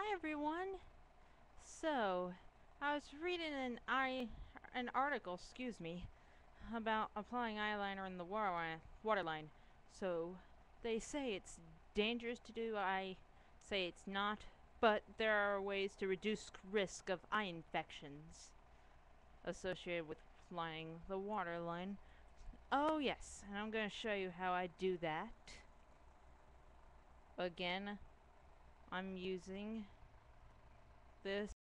Hi everyone. So, I was reading an article, about applying eyeliner in the waterline. So, they say it's dangerous to do. I say it's not, but there are ways to reduce risk of eye infections associated with applying the waterline. Oh yes, and I'm going to show you how I do that. Again, I'm using this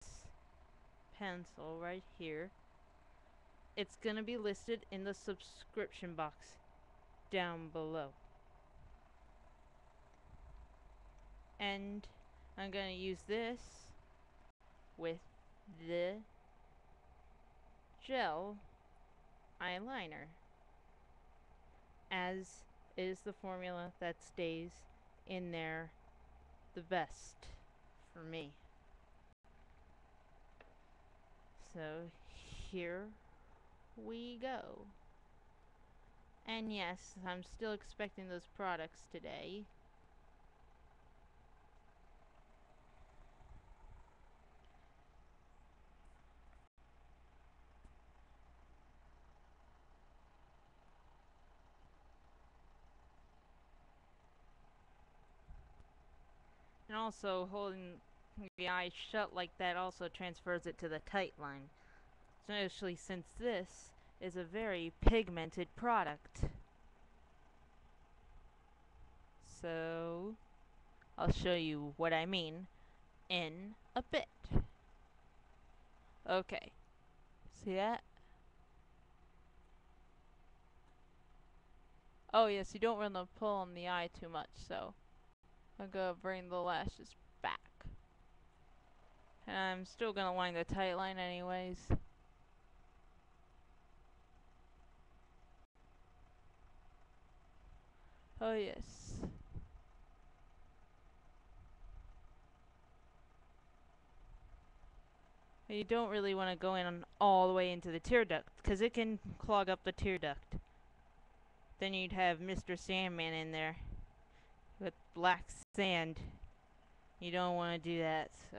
pencil right here. It's going to be listed in the subscription box down below. And I'm going to use this with the gel eyeliner, as is the formula that stays in there the best for me. So here we go. And yes, I'm still expecting those products today. And also holding the eye shut like that also transfers it to the tight line. Especially since this is a very pigmented product. So, I'll show you what I mean in a bit. Okay, see that? Oh yes, you don't want to pull on the eye too much, so I'm gonna bring the lashes back. And I'm still gonna line the tight line anyways. Oh yes. You don't really want to go in all the way into the tear duct, because it can clog up the tear duct. Then you'd have Mr. Sandman in there with black sand. You don't want to do that, so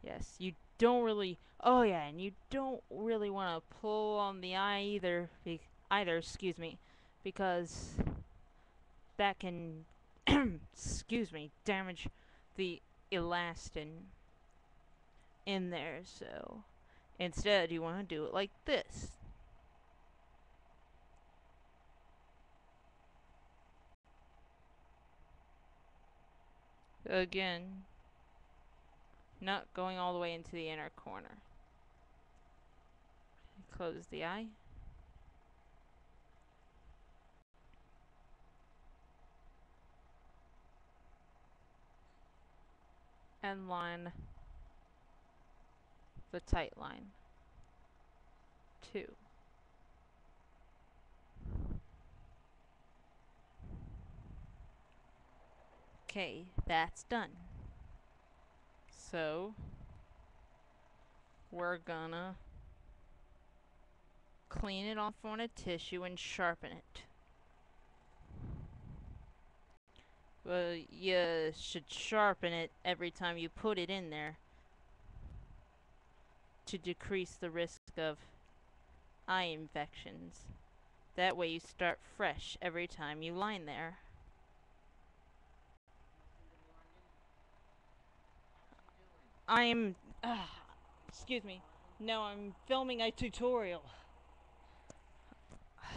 yes, you don't really. Oh yeah, and you don't really want to pull on the eye either. Excuse me, because that can, excuse me, damage the elastin in there. So instead, you want to do it like this. Again, not going all the way into the inner corner. Close the eye. And line the tight line too. Okay, that's done. So we're gonna clean it off on a tissue and sharpen it. Well, you should sharpen it every time you put it in there to decrease the risk of eye infections. That way you start fresh every time you line there. I'm, excuse me. No, I'm filming a tutorial.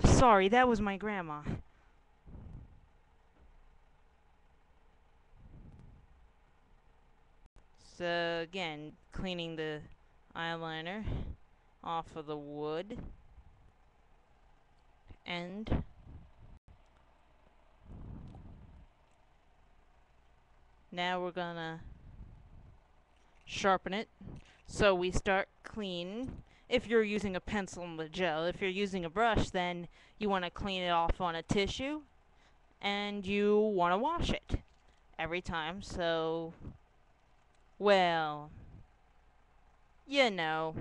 Sorry, that was my grandma. So again, cleaning the eyeliner off of the wood. And now we're gonna sharpen it. So we start clean. If you're using a pencil and the gel, if you're using a brush, then you want to clean it off on a tissue and you want to wash it every time. So, well, you know,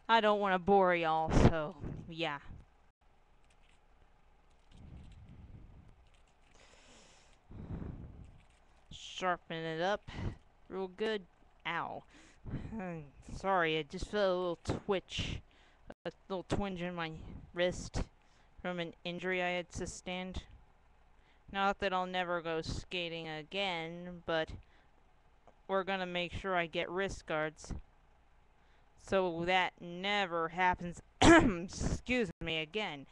I don't want to bore y'all, so yeah. Sharpen it up real good. Ow. Sorry, I just felt a little twitch. A little twinge in my wrist from an injury I had sustained. Not that I'll never go skating again, but we're gonna make sure I get wrist guards so that never happens. Excuse me again.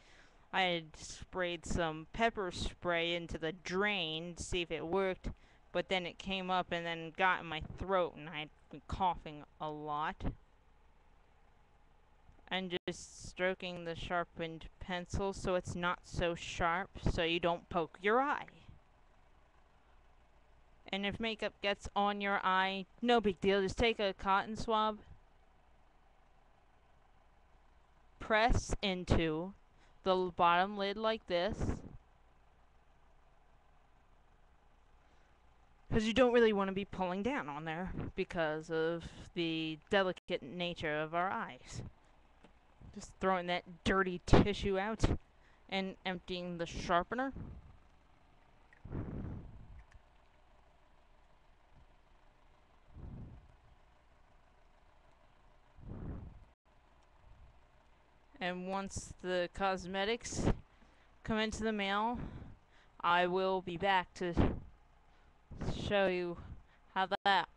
I had sprayed some pepper spray into the drain to see if it worked, but then it came up and then got in my throat and I'd been coughing a lot. I'm just stroking the sharpened pencil so it's not so sharp so you don't poke your eye. And if makeup gets on your eye, no big deal. Just take a cotton swab, press into the bottom lid like this, because you don't really want to be pulling down on there because of the delicate nature of our eyes. Just throwing that dirty tissue out and emptying the sharpener. And once the cosmetics come into the mail, I will be back to show you how that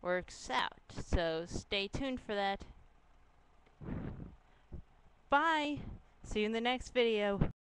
works out. So stay tuned for that. Bye! See you in the next video.